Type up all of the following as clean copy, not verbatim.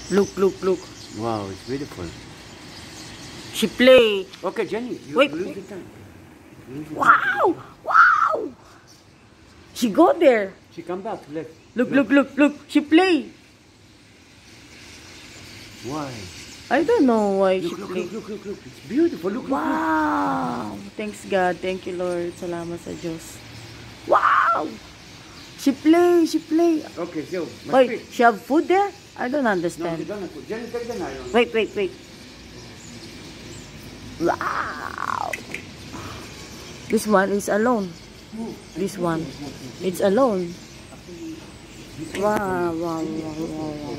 Look, look, look. Wow, it's beautiful. She play. Okay, Jenny, you Wait. lose the time. Wow! Wow! She go there. She come back, left. Look, look, look, look. She play. Why? I don't know why she Look, play. look, look, look, look. It's beautiful. Look, look, look. Wow! Thanks God. Thank you Lord. Salamat sa Diyos. Wow! She play. She play. Okay, so, Wait, she have food there? I don't No, understand. you don't have to. Jenny, take the nylon. Wait, wait, wait. Wow! This one is alone. This one. It's alone. Wow, wow, wow, wow, wow.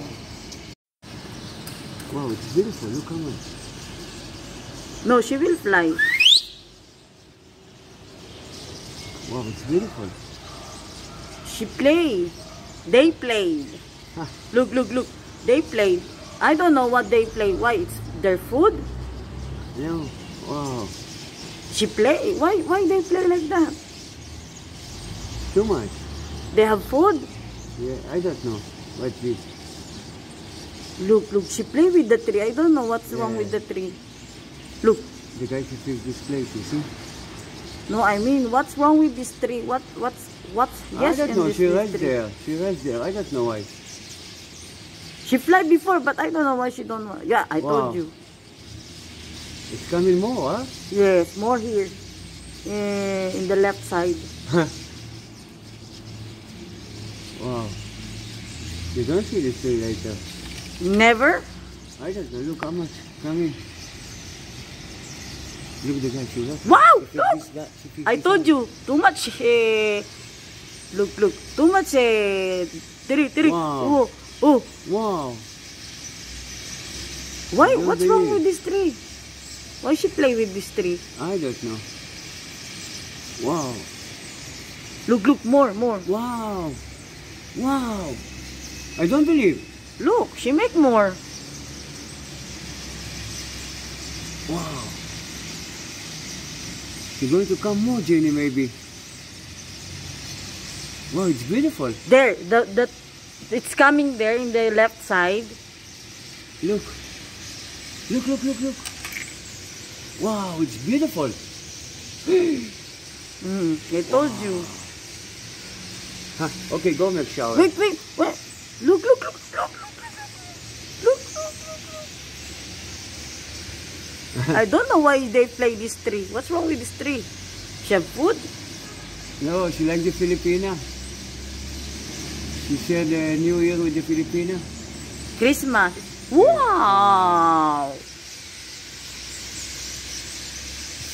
Wow, it's beautiful. Look how much. No, she will fly. Wow, it's beautiful. She played. They played. Huh. Look, look, look. They played. I don't know what they played. Why? It's their food? No. Wow. She play. Why they play like that? Too much. They have food? Yeah, I don't know. What this? Look, look. She play with the tree. I don't know what's wrong with the tree. Look. The guy who fixed this place, you see? No, I mean, what's wrong with this tree? What's yes? I don't know. This, She this rests tree? there. She rests there. I don't know why. She fly before, but I don't know why she don't want. Yeah, I Wow. told you. It's coming more, huh? Yes, more here. In the left side. Wow. You don't see this tree later. Never? I don't know. Look how much coming. Look at the guy. She look. Wow! She fixed Look! this, that. She fixed I this told one. you, too much, look, look, too much, tiri. Wow. Oh, Wow. why, Don't what's wrong believe. with this tree? Why she play with this tree? I don't know. Wow. Look, look, more. Wow. Wow. I don't believe. Look, she make more. Wow. You're going to come more, Jenny, maybe. Wow, it's beautiful. There, it's coming there in the left side. Look. Look. Wow, it's beautiful. I told you. Huh. Okay, go make shower. Wait. Look. I don't know why they play this tree. What's wrong with this tree? She have food? No, she likes the Filipina. She shared the New Year with the Filipina. Christmas. Wow!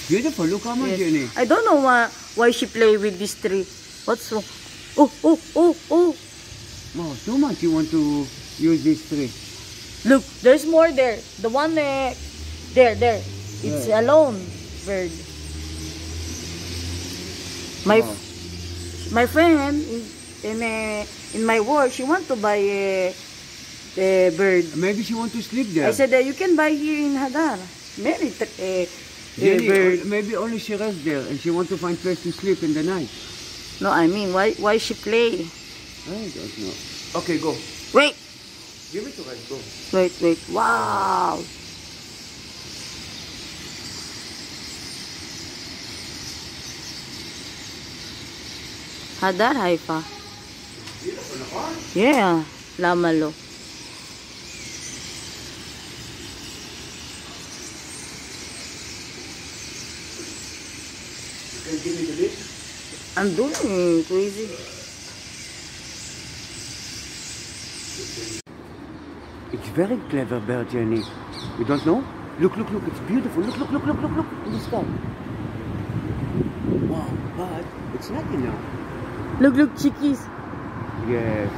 Beautiful. Look how much, Yes. Jenny. I don't know why she play with this tree. What's wrong? Oh. Wow, too much you want to use this tree. Look, there's more there. The one there. It's Yeah. alone bird. Wow. My friend in my work, she want to buy a bird. Maybe she want to sleep there. I said you can buy here in Hadar. Maybe a Jenny, bird. maybe only she rests there and she want to find place to sleep in the night. No, I mean why she play? I don't know. Okay, go. Wait. Give it to us. Go. Wait. Wow. Hadar, Haifa. Yeah, Lamalo. You can give me the list? I'm doing crazy. It's very clever bird, Jenny. You don't know? Look. It's beautiful. Look in the sky. Wow, but it's not enough. Look, chickies. Yes.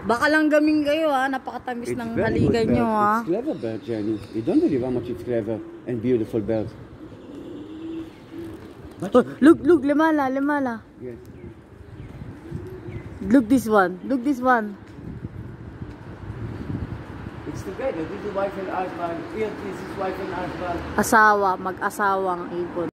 Baka lang gaming kayo ha. Napakatamis ng very good haligay bird. nyo ha. It's clever bird, Jenny. You don't believe how much it's clever and beautiful bird. But Oh, look, limala. yes. Look this one. It's together. This is wife and husband. Here, this is wife and husband. Mag-asawang ibon.